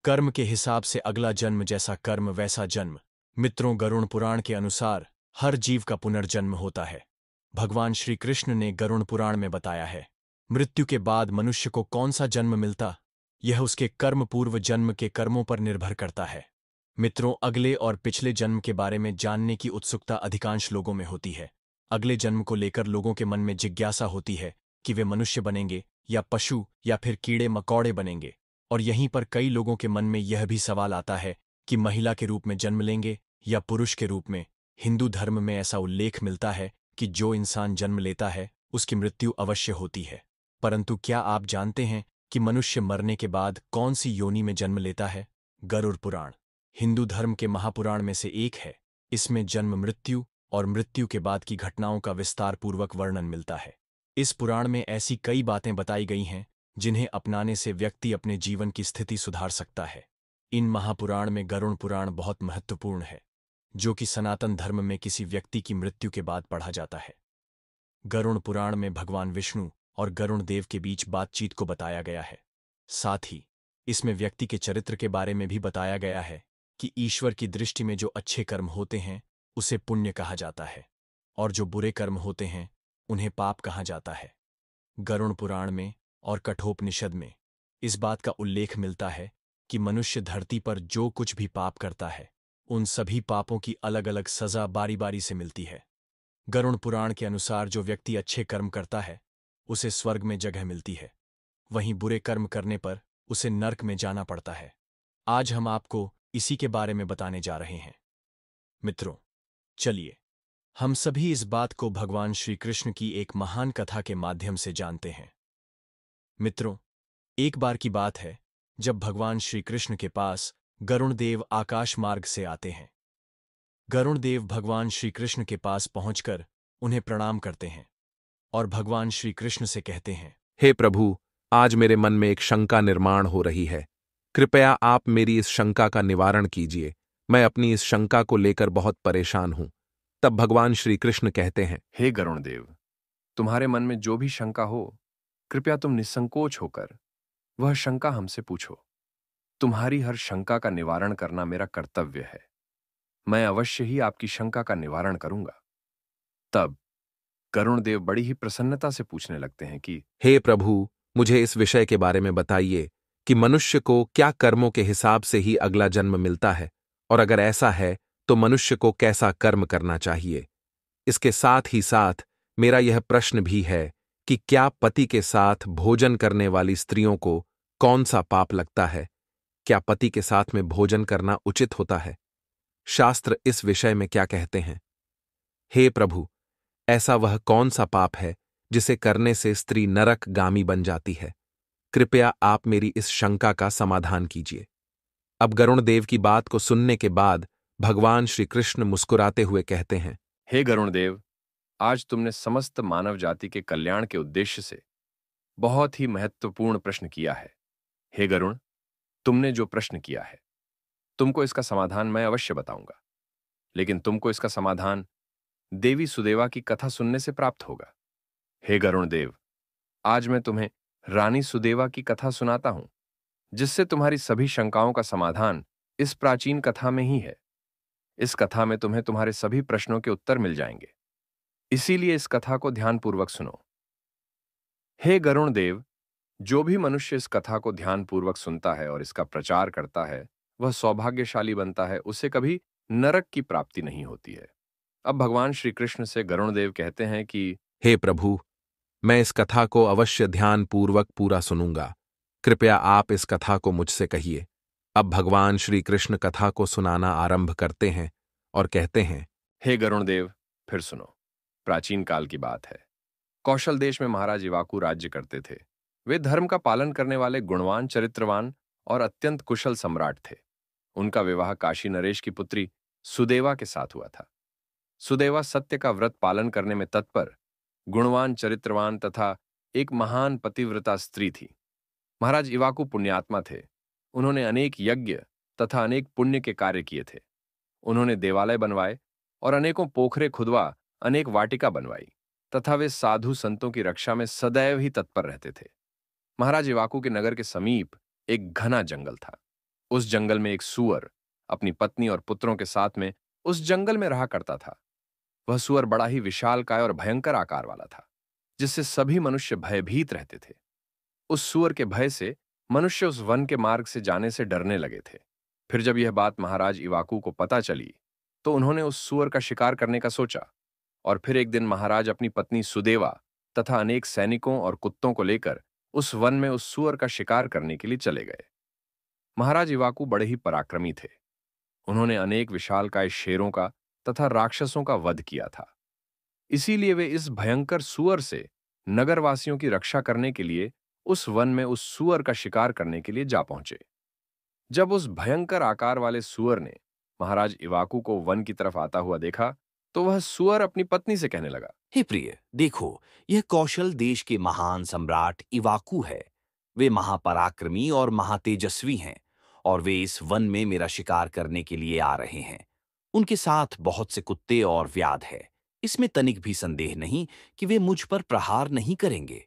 कर्म के हिसाब से अगला जन्म, जैसा कर्म वैसा जन्म। मित्रों, गरुड़ पुराण के अनुसार हर जीव का पुनर्जन्म होता है। भगवान श्री कृष्ण ने गरुड़ पुराण में बताया है, मृत्यु के बाद मनुष्य को कौन सा जन्म मिलता, यह उसके कर्म पूर्व जन्म के कर्मों पर निर्भर करता है। मित्रों, अगले और पिछले जन्म के बारे में जानने की उत्सुकता अधिकांश लोगों में होती है। अगले जन्म को लेकर लोगों के मन में जिज्ञासा होती है कि वे मनुष्य बनेंगे या पशु या फिर कीड़े मकौड़े बनेंगे। और यहीं पर कई लोगों के मन में यह भी सवाल आता है कि महिला के रूप में जन्म लेंगे या पुरुष के रूप में। हिंदू धर्म में ऐसा उल्लेख मिलता है कि जो इंसान जन्म लेता है उसकी मृत्यु अवश्य होती है। परंतु क्या आप जानते हैं कि मनुष्य मरने के बाद कौन सी योनि में जन्म लेता है? गरुड़ पुराण हिंदू धर्म के महापुराण में से एक है। इसमें जन्म, मृत्यु और मृत्यु के बाद की घटनाओं का विस्तार पूर्वक वर्णन मिलता है। इस पुराण में ऐसी कई बातें बताई गई हैं जिन्हें अपनाने से व्यक्ति अपने जीवन की स्थिति सुधार सकता है। इन महापुराण में गरुड़ पुराण बहुत महत्वपूर्ण है, जो कि सनातन धर्म में किसी व्यक्ति की मृत्यु के बाद पढ़ा जाता है। गरुड़ पुराण में भगवान विष्णु और गरुड़ देव के बीच बातचीत को बताया गया है। साथ ही इसमें व्यक्ति के चरित्र के बारे में भी बताया गया है कि ईश्वर की दृष्टि में जो अच्छे कर्म होते हैं उसे पुण्य कहा जाता है, और जो बुरे कर्म होते हैं उन्हें पाप कहा जाता है। गरुड़ पुराण में और कठोपनिषद में इस बात का उल्लेख मिलता है कि मनुष्य धरती पर जो कुछ भी पाप करता है उन सभी पापों की अलग अलग सजा बारी बारी से मिलती है। गरुड़ पुराण के अनुसार जो व्यक्ति अच्छे कर्म करता है उसे स्वर्ग में जगह मिलती है, वहीं बुरे कर्म करने पर उसे नर्क में जाना पड़ता है। आज हम आपको इसी के बारे में बताने जा रहे हैं। मित्रों, चलिए हम सभी इस बात को भगवान श्री कृष्ण की एक महान कथा के माध्यम से जानते हैं। मित्रों, एक बार की बात है जब भगवान श्री कृष्ण के पास गरुड़ देव आकाश मार्ग से आते हैं। गरुड़ देव भगवान श्री कृष्ण के पास पहुंचकर उन्हें प्रणाम करते हैं और भगवान श्री कृष्ण से कहते हैं, हे प्रभु, आज मेरे मन में एक शंका निर्माण हो रही है। कृपया आप मेरी इस शंका का निवारण कीजिए। मैं अपनी इस शंका को लेकर बहुत परेशान हूं। तब भगवान श्री कृष्ण कहते हैं, हे गरुण देव, तुम्हारे मन में जो भी शंका हो, कृपया तुम निसंकोच होकर वह शंका हमसे पूछो। तुम्हारी हर शंका का निवारण करना मेरा कर्तव्य है। मैं अवश्य ही आपकी शंका का निवारण करूंगा। तब गरुण देव बड़ी ही प्रसन्नता से पूछने लगते हैं कि हे प्रभु, मुझे इस विषय के बारे में बताइए कि मनुष्य को क्या कर्मों के हिसाब से ही अगला जन्म मिलता है, और अगर ऐसा है तो मनुष्य को कैसा कर्म करना चाहिए। इसके साथ ही साथ मेरा यह प्रश्न भी है कि क्या पति के साथ भोजन करने वाली स्त्रियों को कौन सा पाप लगता है? क्या पति के साथ में भोजन करना उचित होता है? शास्त्र इस विषय में क्या कहते हैं? हे प्रभु, ऐसा वह कौन सा पाप है जिसे करने से स्त्री नरकगामी बन जाती है? कृपया आप मेरी इस शंका का समाधान कीजिए। अब गरुण देव की बात को सुनने के बाद भगवान श्री कृष्ण मुस्कुराते हुए कहते हैं, हे गरुण देव, आज तुमने समस्त मानव जाति के कल्याण के उद्देश्य से बहुत ही महत्वपूर्ण प्रश्न किया है। हे गरुण, तुमने जो प्रश्न किया है, तुमको इसका समाधान मैं अवश्य बताऊंगा, लेकिन तुमको इसका समाधान देवी सुदेवा की कथा सुनने से प्राप्त होगा। हे गरुण देव, आज मैं तुम्हें रानी सुदेवा की कथा सुनाता हूं, जिससे तुम्हारी सभी शंकाओं का समाधान इस प्राचीन कथा में ही है। इस कथा में तुम्हें तुम्हारे सभी प्रश्नों के उत्तर मिल जाएंगे, इसीलिए इस कथा को ध्यानपूर्वक सुनो। हे गरुण देव, जो भी मनुष्य इस कथा को ध्यानपूर्वक सुनता है और इसका प्रचार करता है, वह सौभाग्यशाली बनता है, उसे कभी नरक की प्राप्ति नहीं होती है। अब भगवान श्री कृष्ण से गरुण देव कहते हैं कि हे प्रभु, मैं इस कथा को अवश्य ध्यानपूर्वक पूरा सुनूंगा। कृपया आप इस कथा को मुझसे कहिए। अब भगवान श्री कृष्ण कथा को सुनाना आरंभ करते हैं और कहते हैं, हे गरुण देव, फिर सुनो। प्राचीन काल की बात है। कौशल देश में महाराज इवाकू राज्य करते थे। वे धर्म का पालन करने वाले गुणवान, चरित्रवान और अत्यंत कुशल सम्राट थे। उनका विवाह काशी नरेश की पुत्री सुदेवा के साथ हुआ था। सुदेवा सत्य का व्रत पालन करने में तत्पर, गुणवान, चरित्रवान तथा एक महान पतिव्रता स्त्री थी। महाराज इवाकू पुण्यात्मा थे। उन्होंने अनेक यज्ञ तथा अनेक पुण्य के कार्य किए थे। उन्होंने देवालय बनवाए और अनेकों पोखरे खुदवा अनेक वाटिका बनवाई तथा वे साधु संतों की रक्षा में सदैव ही तत्पर रहते थे। महाराज इवाकू के नगर के समीप एक घना जंगल था। उस जंगल में एक सूअर अपनी पत्नी और पुत्रों के साथ में उस जंगल में रहा करता था। वह सूअर बड़ा ही विशालकाय और भयंकर आकार वाला था, जिससे सभी मनुष्य भयभीत रहते थे। उस सूअर के भय से मनुष्य उस वन के मार्ग से जाने से डरने लगे थे। फिर जब यह बात महाराज इवाकू को पता चली, तो उन्होंने उस सूअर का शिकार करने का सोचा। और फिर एक दिन महाराज अपनी पत्नी सुदेवा तथा अनेक सैनिकों और कुत्तों को लेकर उस वन में उस सूअर का शिकार करने के लिए चले गए। महाराज इवाकू बड़े ही पराक्रमी थे। उन्होंने अनेक विशालकाय शेरों का तथा राक्षसों का वध किया था। इसीलिए वे इस भयंकर सूअर से नगरवासियों की रक्षा करने के लिए उस वन में उस सूअर का शिकार करने के लिए जा पहुंचे। जब उस भयंकर आकार वाले सूअर ने महाराज इवाकू को वन की तरफ आता हुआ देखा, तो वह सूअर अपनी पत्नी से कहने लगा, हे प्रिय, देखो, यह कौशल देश के महान सम्राट इवाकू है। वे महापराक्रमी और महातेजस्वी हैं, और वे इस वन में मेरा शिकार करने के लिए आ रहे हैं। उनके साथ बहुत से कुत्ते और व्याध है। इसमें तनिक भी संदेह नहीं कि वे मुझ पर प्रहार नहीं करेंगे।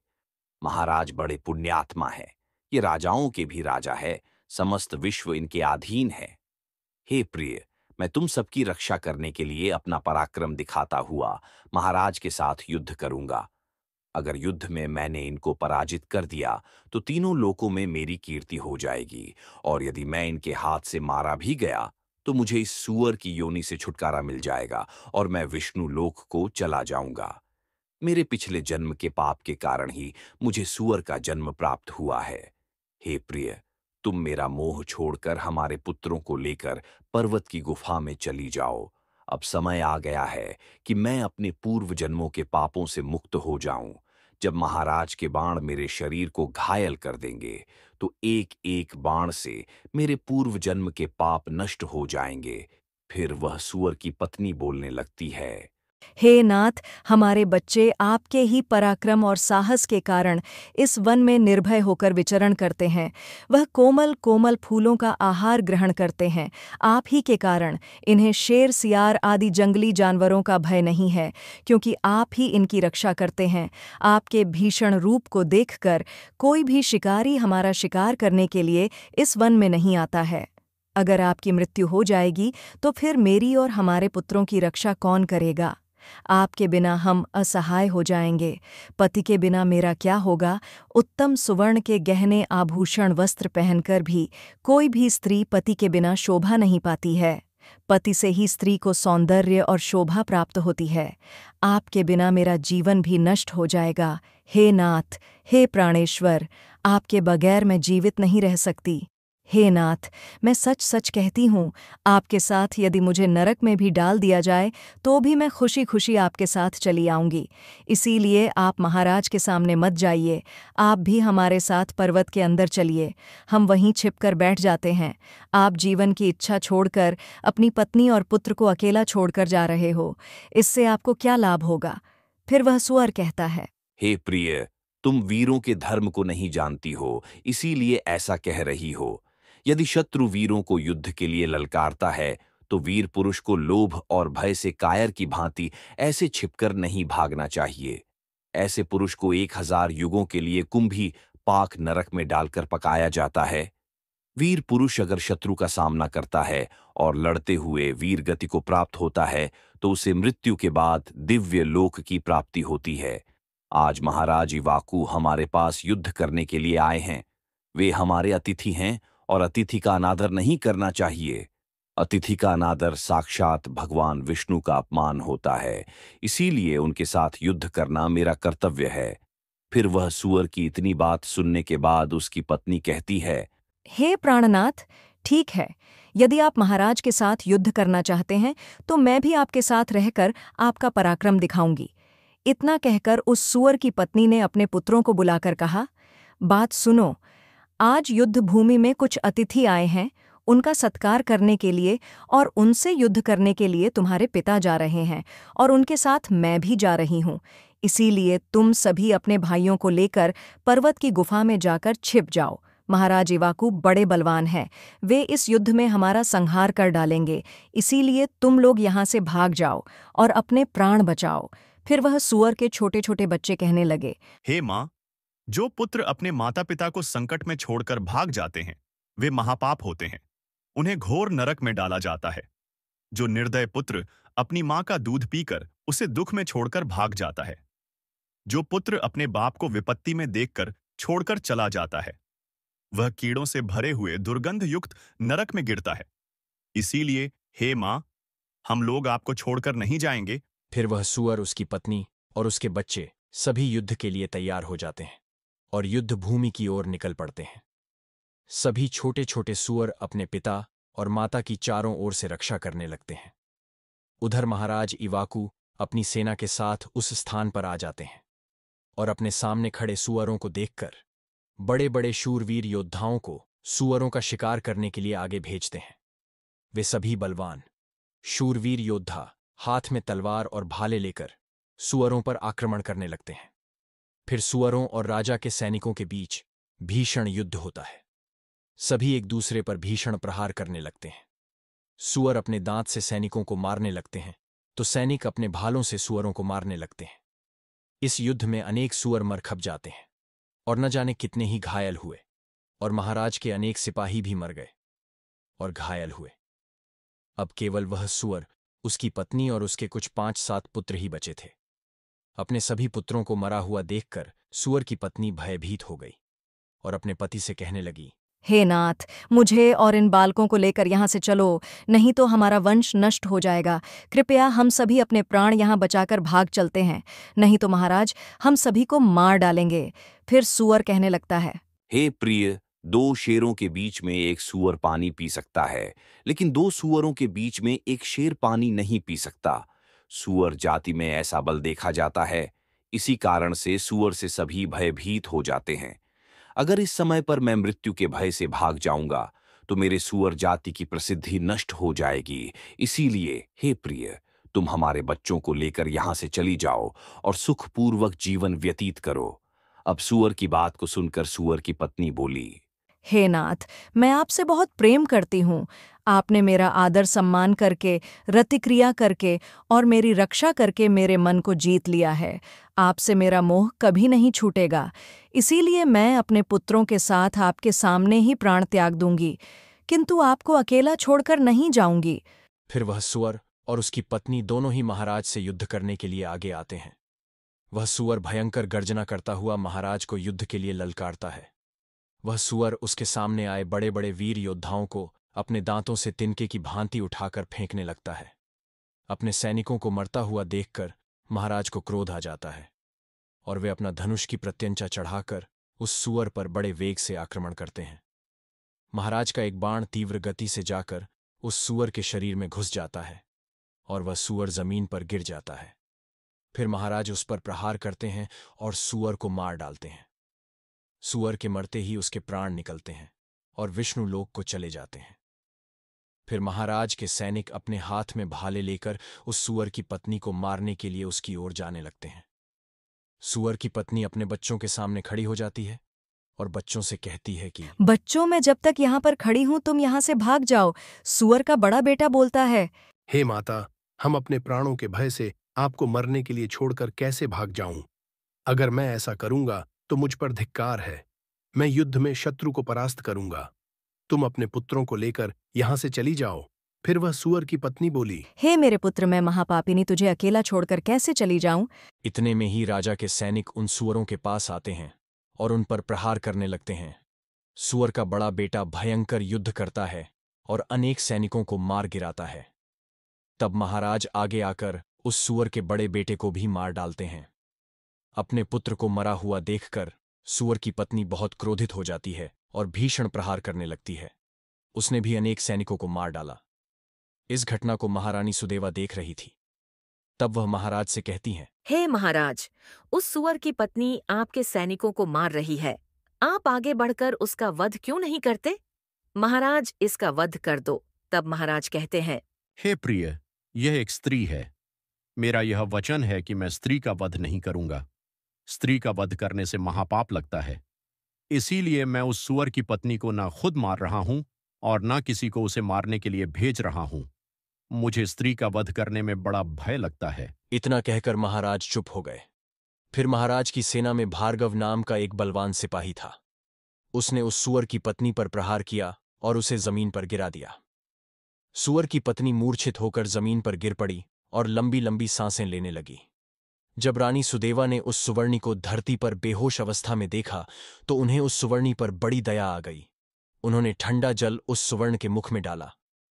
महाराज बड़े पुण्यात्मा है। ये राजाओं के भी राजा है। समस्त विश्व इनके अधीन है। हे प्रिय, मैं तुम सबकी रक्षा करने के लिए अपना पराक्रम दिखाता हुआ महाराज के साथ युद्ध करूंगा। अगर युद्ध में मैंने इनको पराजित कर दिया तो तीनों लोकों में मेरी कीर्ति हो जाएगी, और यदि मैं इनके हाथ से मारा भी गया तो मुझे इस सूअर की योनि से छुटकारा मिल जाएगा और मैं विष्णु लोक को चला जाऊंगा। मेरे पिछले जन्म के पाप के कारण ही मुझे सूअर का जन्म प्राप्त हुआ है। हे प्रिय, तुम मेरा मोह छोड़कर हमारे पुत्रों को लेकर पर्वत की गुफा में चली जाओ। अब समय आ गया है कि मैं अपने पूर्व जन्मों के पापों से मुक्त हो जाऊं। जब महाराज के बाण मेरे शरीर को घायल कर देंगे तो एक एक बाण से मेरे पूर्व जन्म के पाप नष्ट हो जाएंगे। फिर वह सूअर की पत्नी बोलने लगती है, हे नाथ, हमारे बच्चे आपके ही पराक्रम और साहस के कारण इस वन में निर्भय होकर विचरण करते हैं। वह कोमल कोमल फूलों का आहार ग्रहण करते हैं। आप ही के कारण इन्हें शेर, सियार आदि जंगली जानवरों का भय नहीं है, क्योंकि आप ही इनकी रक्षा करते हैं। आपके भीषण रूप को देखकर कोई भी शिकारी हमारा शिकार करने के लिए इस वन में नहीं आता है। अगर आपकी मृत्यु हो जाएगी तो फिर मेरी और हमारे पुत्रों की रक्षा कौन करेगा? आपके बिना हम असहाय हो जाएंगे। पति के बिना मेरा क्या होगा? उत्तम सुवर्ण के गहने आभूषण वस्त्र पहनकर भी कोई भी स्त्री पति के बिना शोभा नहीं पाती है। पति से ही स्त्री को सौंदर्य और शोभा प्राप्त होती है। आपके बिना मेरा जीवन भी नष्ट हो जाएगा। हे नाथ, हे प्राणेश्वर, आपके बगैर मैं जीवित नहीं रह सकती। हे नाथ, मैं सच सच कहती हूँ, आपके साथ यदि मुझे नरक में भी डाल दिया जाए तो भी मैं खुशी खुशी आपके साथ चली आऊँगी। इसीलिए आप महाराज के सामने मत जाइए। आप भी हमारे साथ पर्वत के अंदर चलिए। हम वहीं छिपकर बैठ जाते हैं। आप जीवन की इच्छा छोड़कर अपनी पत्नी और पुत्र को अकेला छोड़कर जा रहे हो। इससे आपको क्या लाभ होगा? फिर वह सूअर कहता है, हे प्रिय, तुम वीरों के धर्म को नहीं जानती हो, इसीलिए ऐसा कह रही हो। यदि शत्रु वीरों को युद्ध के लिए ललकारता है तो वीर पुरुष को लोभ और भय से कायर की भांति ऐसे छिपकर नहीं भागना चाहिए। ऐसे पुरुष को 1000 युगों के लिए कुंभी पाक नरक में डालकर पकाया जाता है। वीर पुरुष अगर शत्रु का सामना करता है और लड़ते हुए वीर गति को प्राप्त होता है तो उसे मृत्यु के बाद दिव्य लोक की प्राप्ति होती है। आज महाराज इवाकू हमारे पास युद्ध करने के लिए आए हैं। वे हमारे अतिथि हैं और अतिथि का अनादर नहीं करना चाहिए। अतिथि का अनादर साक्षात भगवान विष्णु का अपमान होता है। इसीलिए उनके साथ युद्ध करना मेरा कर्तव्य है। फिर वह सूअर की इतनी बात सुनने के बाद उसकी पत्नी कहती है, हे प्राणनाथ, ठीक है, यदि आप महाराज के साथ युद्ध करना चाहते हैं तो मैं भी आपके साथ रहकर आपका पराक्रम दिखाऊंगी। इतना कहकर उस सूअर की पत्नी ने अपने पुत्रों को बुलाकर कहा, बात सुनो, आज युद्ध भूमि में कुछ अतिथि आए हैं। उनका सत्कार करने के लिए और उनसे युद्ध करने के लिए तुम्हारे पिता जा रहे हैं और उनके साथ मैं भी जा रही हूँ। इसीलिए तुम सभी अपने भाइयों को लेकर पर्वत की गुफा में जाकर छिप जाओ। महाराज इवाकू बड़े बलवान हैं। वे इस युद्ध में हमारा संहार कर डालेंगे। इसीलिए तुम लोग यहाँ से भाग जाओ और अपने प्राण बचाओ। फिर वह सूअर के छोटे छोटे बच्चे कहने लगे, हे माँ, जो पुत्र अपने माता पिता को संकट में छोड़कर भाग जाते हैं वे महापाप होते हैं। उन्हें घोर नरक में डाला जाता है। जो निर्दय पुत्र अपनी मां का दूध पीकर उसे दुख में छोड़कर भाग जाता है, जो पुत्र अपने बाप को विपत्ति में देखकर छोड़कर चला जाता है, वह कीड़ों से भरे हुए दुर्गंध युक्त नरक में गिरता है। इसीलिए हे मां, हम लोग आपको छोड़कर नहीं जाएंगे। फिर वह सूअर, उसकी पत्नी और उसके बच्चे सभी युद्ध के लिए तैयार हो जाते हैं और युद्ध भूमि की ओर निकल पड़ते हैं। सभी छोटे छोटे सूअर अपने पिता और माता की चारों ओर से रक्षा करने लगते हैं। उधर महाराज इवाकू अपनी सेना के साथ उस स्थान पर आ जाते हैं और अपने सामने खड़े सूअरों को देखकर बड़े बड़े शूरवीर योद्धाओं को सूअरों का शिकार करने के लिए आगे भेजते हैं। वे सभी बलवान शूरवीर योद्धा हाथ में तलवार और भाले लेकर सूअरों पर आक्रमण करने लगते हैं। फिर सूअरों और राजा के सैनिकों के बीच भीषण युद्ध होता है। सभी एक दूसरे पर भीषण प्रहार करने लगते हैं। सूअर अपने दांत से सैनिकों को मारने लगते हैं तो सैनिक अपने भालों से सूअरों को मारने लगते हैं। इस युद्ध में अनेक सूअर मर खप जाते हैं और न जाने कितने ही घायल हुए, और महाराज के अनेक सिपाही भी मर गए और घायल हुए। अब केवल वह सूअर, उसकी पत्नी और उसके कुछ 5-7 पुत्र ही बचे थे। अपने सभी पुत्रों को मरा हुआ देखकर सूअर की पत्नी भयभीत हो गई और अपने पति से कहने लगी, हे नाथ, मुझे और इन बालकों को लेकर यहाँ से चलो, नहीं तो हमारा वंश नष्ट हो जाएगा। कृपया हम सभी अपने प्राण यहाँ बचाकर भाग चलते हैं, नहीं तो महाराज हम सभी को मार डालेंगे। फिर सूअर कहने लगता है, हे प्रिय, 2 शेरों के बीच में एक सूअर पानी पी सकता है, लेकिन 2 सूअरों के बीच में एक शेर पानी नहीं पी सकता। सूअर जाति में ऐसा बल देखा जाता है, इसी कारण से सूअर से सभी भयभीत हो जाते हैं। अगर इस समय पर मैं मृत्यु के भय से भाग जाऊंगा तो मेरे सूअर जाति की प्रसिद्धि नष्ट हो जाएगी। इसीलिए हे प्रिय, तुम हमारे बच्चों को लेकर यहां से चली जाओ और सुखपूर्वक जीवन व्यतीत करो। अब सूअर की बात को सुनकर सूअर की पत्नी बोली, हे नाथ, मैं आपसे बहुत प्रेम करती हूँ। आपने मेरा आदर सम्मान करके, रतिक्रिया करके और मेरी रक्षा करके मेरे मन को जीत लिया है। आपसे मेरा मोह कभी नहीं छूटेगा। इसीलिए मैं अपने पुत्रों के साथ आपके सामने ही प्राण त्याग दूंगी, किंतु आपको अकेला छोड़कर नहीं जाऊंगी। फिर वह सूअर और उसकी पत्नी दोनों ही महाराज से युद्ध करने के लिए आगे आते हैं। वह सूअर भयंकर गर्जना करता हुआ महाराज को युद्ध के लिए ललकारता है। वह सूअर उसके सामने आए बड़े बड़े वीर योद्धाओं को अपने दांतों से तिनके की भांति उठाकर फेंकने लगता है। अपने सैनिकों को मरता हुआ देखकर महाराज को क्रोध आ जाता है और वे अपना धनुष की प्रत्यंचा चढ़ाकर उस सूअर पर बड़े वेग से आक्रमण करते हैं। महाराज का एक बाण तीव्र गति से जाकर उस सूअर के शरीर में घुस जाता है और वह सूअर जमीन पर गिर जाता है। फिर महाराज उस पर प्रहार करते हैं और सूअर को मार डालते हैं। सूअर के मरते ही उसके प्राण निकलते हैं और विष्णु लोक को चले जाते हैं। फिर महाराज के सैनिक अपने हाथ में भाले लेकर उस सूअर की पत्नी को मारने के लिए उसकी ओर जाने लगते हैं। सूअर की पत्नी अपने बच्चों के सामने खड़ी हो जाती है और बच्चों से कहती है कि बच्चों, मैं जब तक यहाँ पर खड़ी हूँ तुम यहाँ से भाग जाओ। सूअर का बड़ा बेटा बोलता है, हे माता, हम अपने प्राणों के भय से आपको मरने के लिए छोड़कर कैसे भाग जाऊं? अगर मैं ऐसा करूंगा तो मुझ पर धिक्कार है। मैं युद्ध में शत्रु को परास्त करूंगा। तुम अपने पुत्रों को लेकर यहां से चली जाओ। फिर वह सूअर की पत्नी बोली, हे मेरे पुत्र, मैं महापापिनी तुझे अकेला छोड़कर कैसे चली जाऊं? इतने में ही राजा के सैनिक उन सूअरों के पास आते हैं और उन पर प्रहार करने लगते हैं। सूअर का बड़ा बेटा भयंकर युद्ध करता है और अनेक सैनिकों को मार गिराता है। तब महाराज आगे आकर उस सूअर के बड़े बेटे को भी मार डालते हैं। अपने पुत्र को मरा हुआ देखकर सूअर की पत्नी बहुत क्रोधित हो जाती है और भीषण प्रहार करने लगती है। उसने भी अनेक सैनिकों को मार डाला। इस घटना को महारानी सुदेवा देख रही थी। तब वह महाराज से कहती हैं, हे महाराज, उस सूअर की पत्नी आपके सैनिकों को मार रही है। आप आगे बढ़कर उसका वध क्यों नहीं करते? महाराज, इसका वध कर दो। तब महाराज कहते हैं, हे प्रिय, यह एक स्त्री है। मेरा यह वचन है कि मैं स्त्री का वध नहीं करूंगा। स्त्री का वध करने से महापाप लगता है। इसीलिए मैं उस सूअर की पत्नी को ना खुद मार रहा हूं और ना किसी को उसे मारने के लिए भेज रहा हूं। मुझे स्त्री का वध करने में बड़ा भय लगता है। इतना कहकर महाराज चुप हो गए। फिर महाराज की सेना में भार्गव नाम का एक बलवान सिपाही था। उसने उस सूअर की पत्नी पर प्रहार किया और उसे जमीन पर गिरा दिया। सुअर की पत्नी मूर्छित होकर जमीन पर गिर पड़ी और लंबी लंबी सांसें लेने लगी। जब रानी सुदेवा ने उस सुवर्णी को धरती पर बेहोश अवस्था में देखा तो उन्हें उस सुवर्णी पर बड़ी दया आ गई। उन्होंने ठंडा जल उस सुवर्ण के मुख में डाला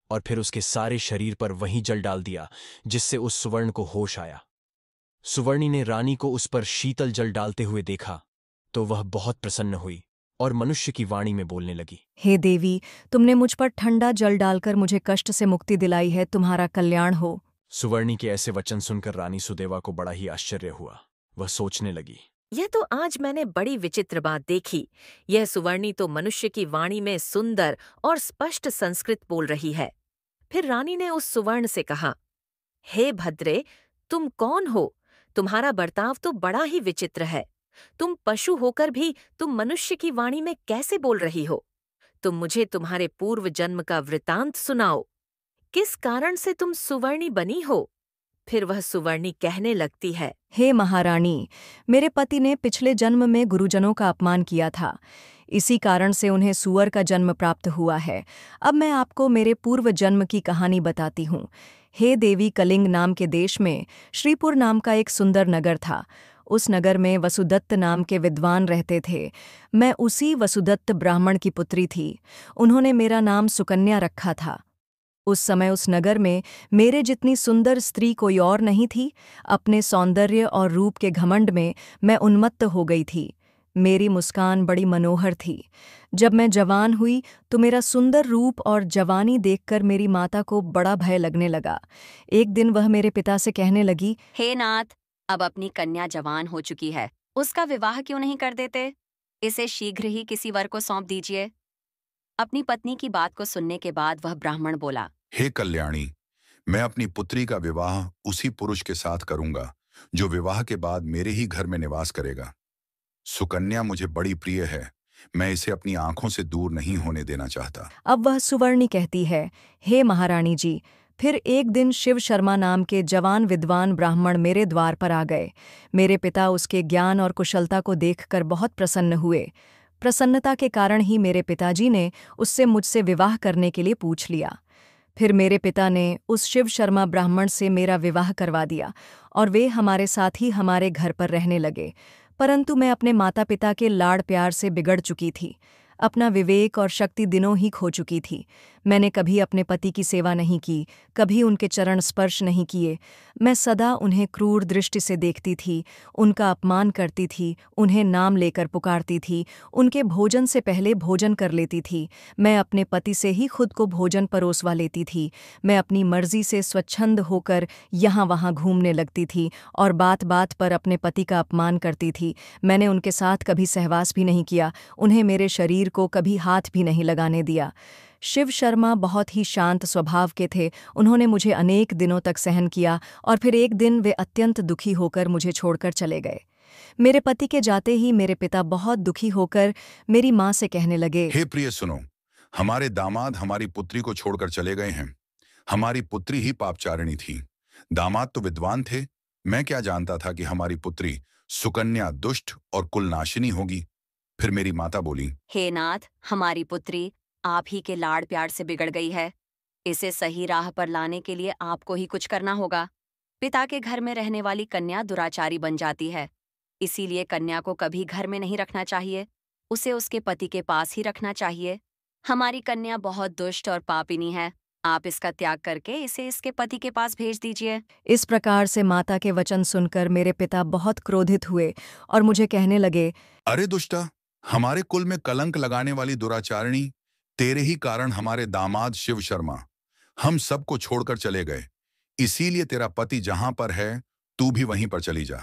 और फिर उसके सारे शरीर पर वही जल डाल दिया, जिससे उस सुवर्ण को होश आया। सुवर्णी ने रानी को उस पर शीतल जल डालते हुए देखा तो वह बहुत प्रसन्न हुई और मनुष्य की वाणी में बोलने लगी। हे देवी, तुमने मुझ पर ठंडा जल डालकर मुझे कष्ट से मुक्ति दिलाई है, तुम्हारा कल्याण हो। सुवर्णी के ऐसे वचन सुनकर रानी सुदेवा को बड़ा ही आश्चर्य हुआ। वह सोचने लगी, यह तो आज मैंने बड़ी विचित्र बात देखी। यह सुवर्णी तो मनुष्य की वाणी में सुंदर और स्पष्ट संस्कृत बोल रही है। फिर रानी ने उस सुवर्ण से कहा, हे भद्रे, तुम कौन हो? तुम्हारा बर्ताव तो बड़ा ही विचित्र है। तुम पशु होकर भी तुम मनुष्य की वाणी में कैसे बोल रही हो? तुम मुझे तुम्हारे पूर्व जन्म का वृतांत सुनाओ। किस कारण से तुम सुवर्णी बनी हो? फिर वह सुवर्णी कहने लगती है, हे महारानी, मेरे पति ने पिछले जन्म में गुरुजनों का अपमान किया था। इसी कारण से उन्हें सुअर का जन्म प्राप्त हुआ है। अब मैं आपको मेरे पूर्व जन्म की कहानी बताती हूँ। हे देवी, कलिंग नाम के देश में श्रीपुर नाम का एक सुंदर नगर था। उस नगर में वसुदत्त नाम के विद्वान रहते थे। मैं उसी वसुदत्त ब्राह्मण की पुत्री थी। उन्होंने मेरा नाम सुकन्या रखा था। उस समय उस नगर में मेरे जितनी सुंदर स्त्री कोई और नहीं थी। अपने सौंदर्य और रूप के घमंड में मैं उन्मत्त हो गई थी। मेरी मुस्कान बड़ी मनोहर थी। जब मैं जवान हुई तो मेरा सुंदर रूप और जवानी देखकर मेरी माता को बड़ा भय लगने लगा। एक दिन वह मेरे पिता से कहने लगी, हे नाथ, अब अपनी कन्या जवान हो चुकी है, उसका विवाह क्यों नहीं कर देते? इसे शीघ्र ही किसी वर को सौंप दीजिए। अपनी पत्नी की बात को सुनने के बाद वह ब्राह्मण बोला, हे कल्याणी, मैं अपनी पुत्री का विवाह उसी पुरुष के साथ करूंगा जो विवाह के बाद मेरे ही घर में निवास करेगा। सुकन्या मुझे बड़ी प्रिय है, मैं इसे अपनी आंखों से दूर नहीं होने देना चाहता। अब वह सुवर्णी कहती है, हे महारानी जी, फिर एक दिन शिव शर्मा नाम के जवान विद्वान ब्राह्मण मेरे द्वार पर आ गए। मेरे पिता उसके ज्ञान और कुशलता को देखकर बहुत प्रसन्न हुए। प्रसन्नता के कारण ही मेरे पिताजी ने उससे मुझसे विवाह करने के लिए पूछ लिया। फिर मेरे पिता ने उस शिव शर्मा ब्राह्मण से मेरा विवाह करवा दिया और वे हमारे साथ ही हमारे घर पर रहने लगे। परंतु मैं अपने माता पिता के लाड़ प्यार से बिगड़ चुकी थी। अपना विवेक और शक्ति दिनों ही खो चुकी थी। मैंने कभी अपने पति की सेवा नहीं की, कभी उनके चरण स्पर्श नहीं किए। मैं सदा उन्हें क्रूर दृष्टि से देखती थी, उनका अपमान करती थी, उन्हें नाम लेकर पुकारती थी, उनके भोजन से पहले भोजन कर लेती थी। मैं अपने पति से ही खुद को भोजन परोसवा लेती थी। मैं अपनी मर्जी से स्वच्छंद होकर यहाँ वहाँ घूमने लगती थी और बात बात पर अपने पति का अपमान करती थी। मैंने उनके साथ कभी सहवास भी नहीं किया, उन्हें मेरे शरीर को कभी हाथ भी नहीं लगाने दिया। शिव शर्मा बहुत ही शांत स्वभाव के थे। उन्होंने मुझे अनेक दिनों तक सहन किया और फिर एक दिन वे अत्यंत दुखी होकर मुझे छोड़कर चले गए। मेरे पति के जाते ही मेरे पिता बहुत दुखी होकर मेरी माँ से कहने लगे, हे प्रिय, सुनो, हमारे दामाद हमारी पुत्री को छोड़कर चले गए हैं। हमारी पुत्री ही पापचारिणी थी। दामाद तो विद्वान थे। मैं क्या जानता था कि हमारी पुत्री सुकन्या दुष्ट और कुलनाशिनी होगी। फिर मेरी माता बोली, हे नाथ, हमारी पुत्री आप ही के लाड़ प्यार से बिगड़ गई है। इसे सही राह पर लाने के लिए आपको ही कुछ करना होगा। पिता के घर में रहने वाली कन्या दुराचारी बन जाती है, इसीलिए कन्या को कभी घर में नहीं रखना चाहिए, उसे उसके पति के पास ही रखना चाहिए। हमारी कन्या बहुत दुष्ट और पापिनी है, आप इसका त्याग करके इसे इसके पति के पास भेज दीजिए। इस प्रकार से माता के वचन सुनकर मेरे पिता बहुत क्रोधित हुए और मुझे कहने लगे, अरे दुष्टा, हमारे कुल में कलंक लगाने वाली दुराचारिणी, तेरे ही कारण हमारे दामाद शिव शर्मा हम सबको छोड़कर चले गए। इसीलिए तेरा पति जहां पर है तू भी वहीं पर चली जा,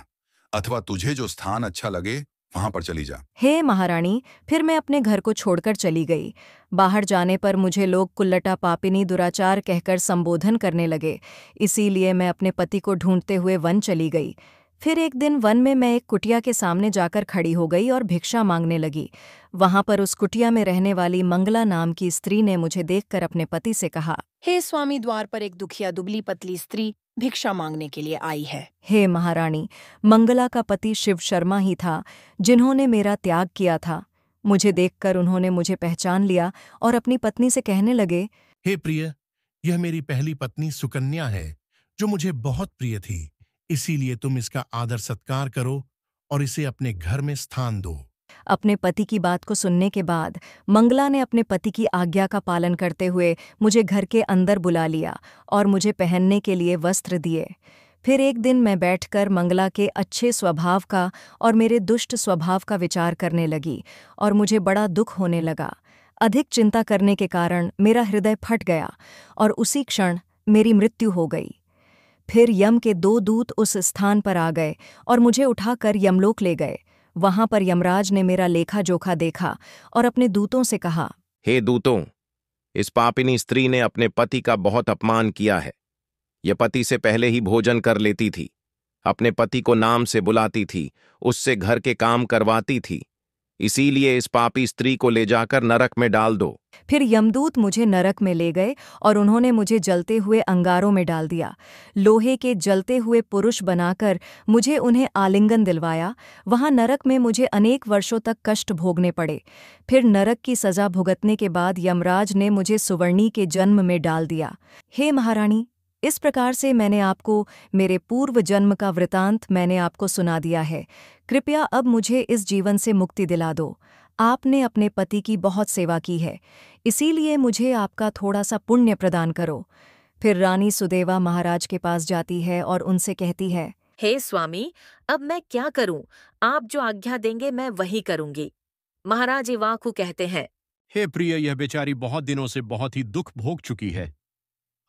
अथवा तुझे जो स्थान अच्छा लगे वहां पर चली जा। हे महारानी, फिर मैं अपने घर को छोड़कर चली गई। बाहर जाने पर मुझे लोग कुल्लटा पापिनी दुराचार कहकर संबोधन करने लगे। इसीलिए मैं अपने पति को ढूंढते हुए वन चली गई। फिर एक दिन वन में मैं एक कुटिया के सामने जाकर खड़ी हो गई और भिक्षा मांगने लगी। वहां पर उस कुटिया में रहने वाली मंगला नाम की स्त्री ने मुझे देखकर अपने पति से कहा, हे स्वामी, द्वार पर एक दुखिया दुबली पतली स्त्री भिक्षा मांगने के लिए आई है। हे महारानी, मंगला का पति शिव शर्मा ही था, जिन्होंने मेरा त्याग किया था। मुझे देखकर उन्होंने मुझे पहचान लिया और अपनी पत्नी से कहने लगे, हे प्रिय, यह मेरी पहली पत्नी सुकन्या है, जो मुझे बहुत प्रिय थी। इसीलिए तुम इसका आदर सत्कार करो और इसे अपने घर में स्थान दो। अपने पति की बात को सुनने के बाद मंगला ने अपने पति की आज्ञा का पालन करते हुए मुझे घर के अंदर बुला लिया और मुझे पहनने के लिए वस्त्र दिए। फिर एक दिन मैं बैठकर मंगला के अच्छे स्वभाव का और मेरे दुष्ट स्वभाव का विचार करने लगी और मुझे बड़ा दुख होने लगा। अधिक चिंता करने के कारण मेरा हृदय फट गया और उसी क्षण मेरी मृत्यु हो गई। फिर यम के 2 दूत उस स्थान पर आ गए और मुझे उठाकर यमलोक ले गए। वहां पर यमराज ने मेरा लेखा जोखा देखा और अपने दूतों से कहा, हे दूतों, इस पापिनी स्त्री ने अपने पति का बहुत अपमान किया है। यह पति से पहले ही भोजन कर लेती थी, अपने पति को नाम से बुलाती थी, उससे घर के काम करवाती थी। इसीलिए इस पापी स्त्री को ले जाकर नरक में डाल दो। फिर यमदूत मुझे नरक में ले गए और उन्होंने मुझे जलते हुए अंगारों में डाल दिया। लोहे के जलते हुए पुरुष बनाकर मुझे उन्हें आलिंगन दिलवाया। वहां नरक में मुझे अनेक वर्षों तक कष्ट भोगने पड़े। फिर नरक की सजा भुगतने के बाद यमराज ने मुझे सुवर्णी के जन्म में डाल दिया। हे महारानी, इस प्रकार से मैंने आपको मेरे पूर्व जन्म का वृतांत मैंने आपको सुना दिया है। कृपया अब मुझे इस जीवन से मुक्ति दिला दो। आपने अपने पति की बहुत सेवा की है, इसीलिए मुझे आपका थोड़ा सा पुण्य प्रदान करो। फिर रानी सुदेवा महाराज के पास जाती है और उनसे कहती है, हे स्वामी, अब मैं क्या करूं? आप जो आज्ञा देंगे मैं वही करूंगी। महाराज इवाकू कहते हैं, हे प्रिय, यह बेचारी बहुत दिनों से बहुत ही दुख भोग चुकी है।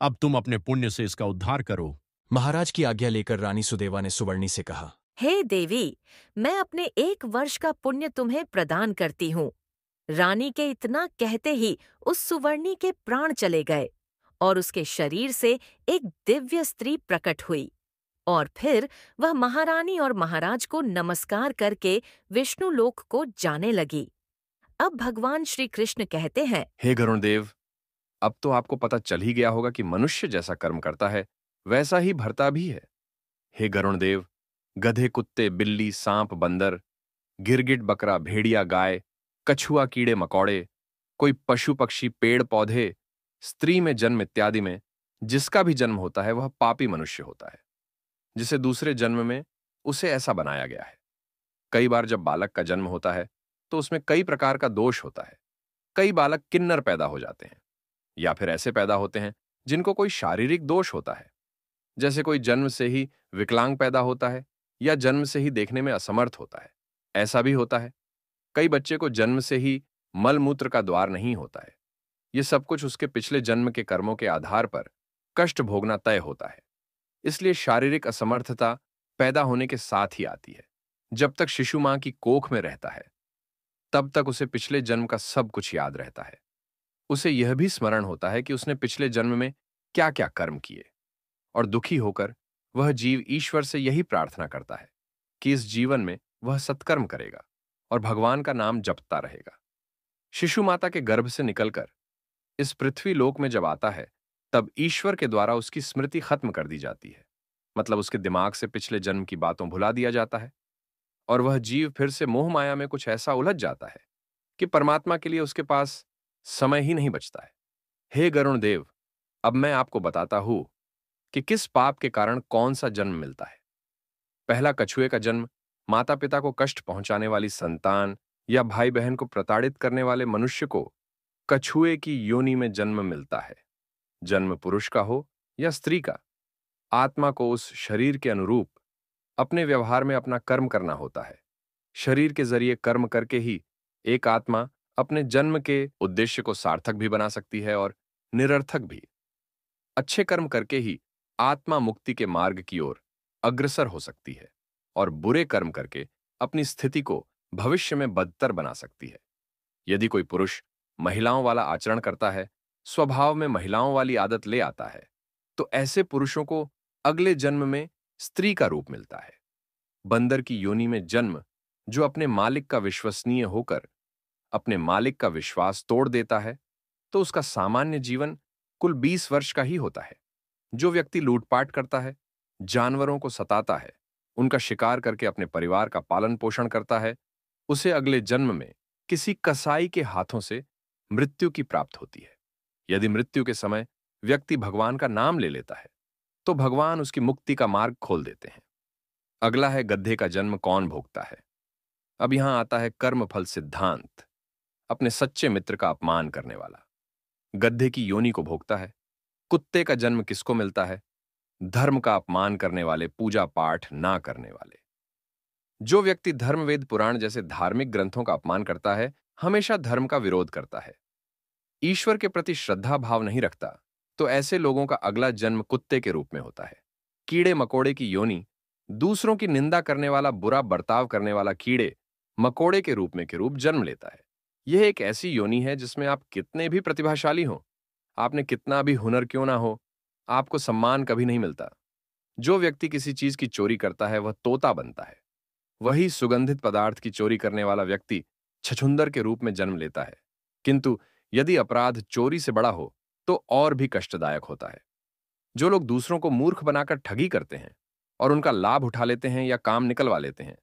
अब तुम अपने पुण्य से इसका उद्धार करो। महाराज की आज्ञा लेकर रानी सुदेवा ने सुवर्णी से कहा, हे देवी, मैं अपने 1 वर्ष का पुण्य तुम्हें प्रदान करती हूँ। रानी के इतना कहते ही उस सुवर्णी के प्राण चले गए और उसके शरीर से एक दिव्य स्त्री प्रकट हुई और फिर वह महारानी और महाराज को नमस्कार करके विष्णु लोक को जाने लगी। अब भगवान श्री कृष्ण कहते हैं, हे गरुणदेव, अब तो आपको पता चल ही गया होगा कि मनुष्य जैसा कर्म करता है वैसा ही भरता भी है। हे गरुणदेव, गधे, कुत्ते, बिल्ली, सांप, बंदर, गिरगिट, बकरा, भेड़िया, गाय, कछुआ, कीड़े मकोड़े, कोई पशु पक्षी, पेड़ पौधे, स्त्री में जन्म इत्यादि में जिसका भी जन्म होता है वह पापी मनुष्य होता है, जिसे दूसरे जन्म में उसे ऐसा बनाया गया है। कई बार जब बालक का जन्म होता है तो उसमें कई प्रकार का दोष होता है। कई बालक किन्नर पैदा हो जाते हैं या फिर ऐसे पैदा होते हैं जिनको कोई शारीरिक दोष होता है, जैसे कोई जन्म से ही विकलांग पैदा होता है या जन्म से ही देखने में असमर्थ होता है। ऐसा भी होता है कई बच्चे को जन्म से ही मल मूत्र का द्वार नहीं होता है। ये सब कुछ उसके पिछले जन्म के कर्मों के आधार पर कष्ट भोगना तय होता है। इसलिए शारीरिक असमर्थता पैदा होने के साथ ही आती है। जब तक शिशु मां की कोख में रहता है तब तक उसे पिछले जन्म का सब कुछ याद रहता है। उसे यह भी स्मरण होता है कि उसने पिछले जन्म में क्या क्या कर्म किए, और दुखी होकर वह जीव ईश्वर से यही प्रार्थना करता है कि इस जीवन में वह सत्कर्म करेगा और भगवान का नाम जपता रहेगा। शिशु माता के गर्भ से निकलकर इस पृथ्वी लोक में जब आता है तब ईश्वर के द्वारा उसकी स्मृति खत्म कर दी जाती है, मतलब उसके दिमाग से पिछले जन्म की बातों भुला दिया जाता है और वह जीव फिर से मोह माया में कुछ ऐसा उलझ जाता है कि परमात्मा के लिए उसके पास समय ही नहीं बचता है। हे गरुण देव, अब मैं आपको बताता हूं कि किस पाप के कारण कौन सा जन्म मिलता है। पहला, कछुए का जन्म माता पिता को कष्ट पहुंचाने वाली संतान या भाई बहन को प्रताड़ित करने वाले मनुष्य को कछुए की योनि में जन्म मिलता है। जन्म पुरुष का हो या स्त्री का, आत्मा को उस शरीर के अनुरूप अपने व्यवहार में अपना कर्म करना होता है। शरीर के जरिए कर्म करके ही एक आत्मा अपने जन्म के उद्देश्य को सार्थक भी बना सकती है और निरर्थक भी। अच्छे कर्म करके ही आत्मा मुक्ति के मार्ग की ओर अग्रसर हो सकती है और बुरे कर्म करके अपनी स्थिति को भविष्य में बदतर बना सकती है। यदि कोई पुरुष महिलाओं वाला आचरण करता है, स्वभाव में महिलाओं वाली आदत ले आता है, तो ऐसे पुरुषों को अगले जन्म में स्त्री का रूप मिलता है। बंदर की योनि में जन्म जो अपने मालिक का विश्वसनीय होकर अपने मालिक का विश्वास तोड़ देता है, तो उसका सामान्य जीवन कुल 20 वर्ष का ही होता है। जो व्यक्ति लूटपाट करता है, जानवरों को सताता है, उनका शिकार करके अपने परिवार का पालन पोषण करता है, उसे अगले जन्म में किसी कसाई के हाथों से मृत्यु की प्राप्त होती है। यदि मृत्यु के समय व्यक्ति भगवान का नाम ले लेता है तो भगवान उसकी मुक्ति का मार्ग खोल देते हैं। अगला है गधे का जन्म कौन भोगता है। अब यहां आता है कर्मफल सिद्धांत। अपने सच्चे मित्र का अपमान करने वाला गधे की योनि को भोगता है। कुत्ते का जन्म किसको मिलता है? धर्म का अपमान करने वाले, पूजा पाठ ना करने वाले। जो व्यक्ति धर्मवेद पुराण जैसे धार्मिक ग्रंथों का अपमान करता है, हमेशा धर्म का विरोध करता है, ईश्वर के प्रति श्रद्धा भाव नहीं रखता, तो ऐसे लोगों का अगला जन्म कुत्ते के रूप में होता है। कीड़े मकोड़े की योनि दूसरों की निंदा करने वाला, बुरा बर्ताव करने वाला कीड़े मकोड़े के रूप जन्म लेता है। यह एक ऐसी योनि है जिसमें आप कितने भी प्रतिभाशाली हो, आपने कितना भी हुनर क्यों ना हो, आपको सम्मान कभी नहीं मिलता। जो व्यक्ति किसी चीज की चोरी करता है वह तोता बनता है। वही सुगंधित पदार्थ की चोरी करने वाला व्यक्ति छछुंदर के रूप में जन्म लेता है। किंतु यदि अपराध चोरी से बड़ा हो तो और भी कष्टदायक होता है। जो लोग दूसरों को मूर्ख बनाकर ठगी करते हैं और उनका लाभ उठा लेते हैं या काम निकलवा लेते हैं,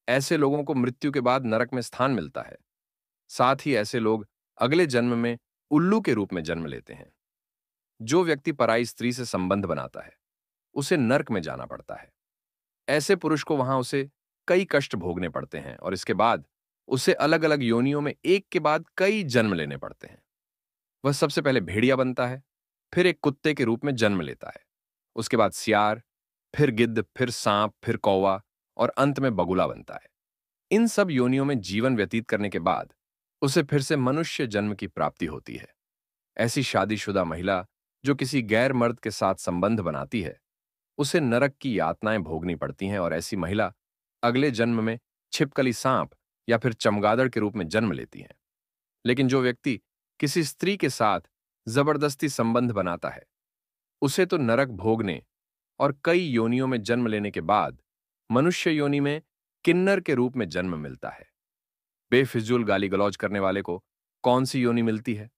ऐसे लोगों को मृत्यु के बाद नरक में स्थान मिलता है। साथ ही ऐसे लोग अगले जन्म में उल्लू के रूप में जन्म लेते हैं। जो व्यक्ति पराई स्त्री से संबंध बनाता है उसे नरक में जाना पड़ता है। ऐसे पुरुष को वहां उसे कई कष्ट भोगने पड़ते हैं और इसके बाद उसे अलग अलग योनियों में एक के बाद कई जन्म लेने पड़ते हैं। वह सबसे पहले भेड़िया बनता है, फिर एक कुत्ते के रूप में जन्म लेता है, उसके बाद सियार, फिर गिद्ध, फिर सांप, फिर कौवा और अंत में बगुला बनता है। इन सब योनियों में जीवन व्यतीत करने के बाद उसे फिर से मनुष्य जन्म की प्राप्ति होती है। ऐसी शादीशुदा महिला जो किसी गैर मर्द के साथ संबंध बनाती है उसे नरक की यातनाएं भोगनी पड़ती हैं और ऐसी महिला अगले जन्म में छिपकली सांप या फिर चमगादड़ के रूप में जन्म लेती है। लेकिन जो व्यक्ति किसी स्त्री के साथ जबरदस्ती संबंध बनाता है उसे तो नरक भोगने और कई योनियों में जन्म लेने के बाद मनुष्य योनि में किन्नर के रूप में जन्म मिलता है। बेफिजूल गाली गलौज करने वाले को कौन सी योनि मिलती है?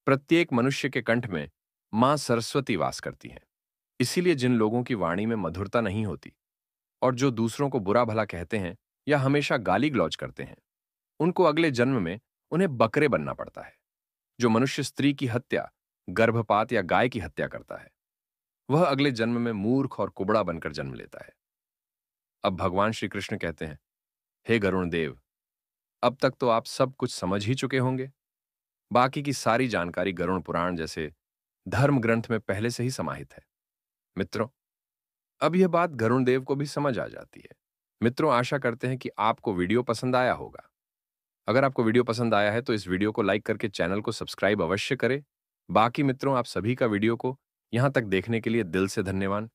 प्रत्येक मनुष्य के कंठ में मां सरस्वती वास करती हैं। इसीलिए जिन लोगों की वाणी में मधुरता नहीं होती और जो दूसरों को बुरा भला कहते हैं या हमेशा गाली गलौज करते हैं, उनको अगले जन्म में उन्हें बकरे बनना पड़ता है। जो मनुष्य स्त्री की हत्या, गर्भपात या गाय की हत्या करता है वह अगले जन्म में मूर्ख और कुबड़ा बनकर जन्म लेता है। अब भगवान श्री कृष्ण कहते हैं, हे गरुण देव, अब तक तो आप सब कुछ समझ ही चुके होंगे। बाकी की सारी जानकारी गरुण पुराण जैसे धर्म ग्रंथ में पहले से ही समाहित है। मित्रों, अब यह बात गरुण देव को भी समझ आ जाती है। मित्रों, आशा करते हैं कि आपको वीडियो पसंद आया होगा। अगर आपको वीडियो पसंद आया है तो इस वीडियो को लाइक करके चैनल को सब्सक्राइब अवश्य करें। बाकी मित्रों, आप सभी का वीडियो को यहां तक देखने के लिए दिल से धन्यवाद।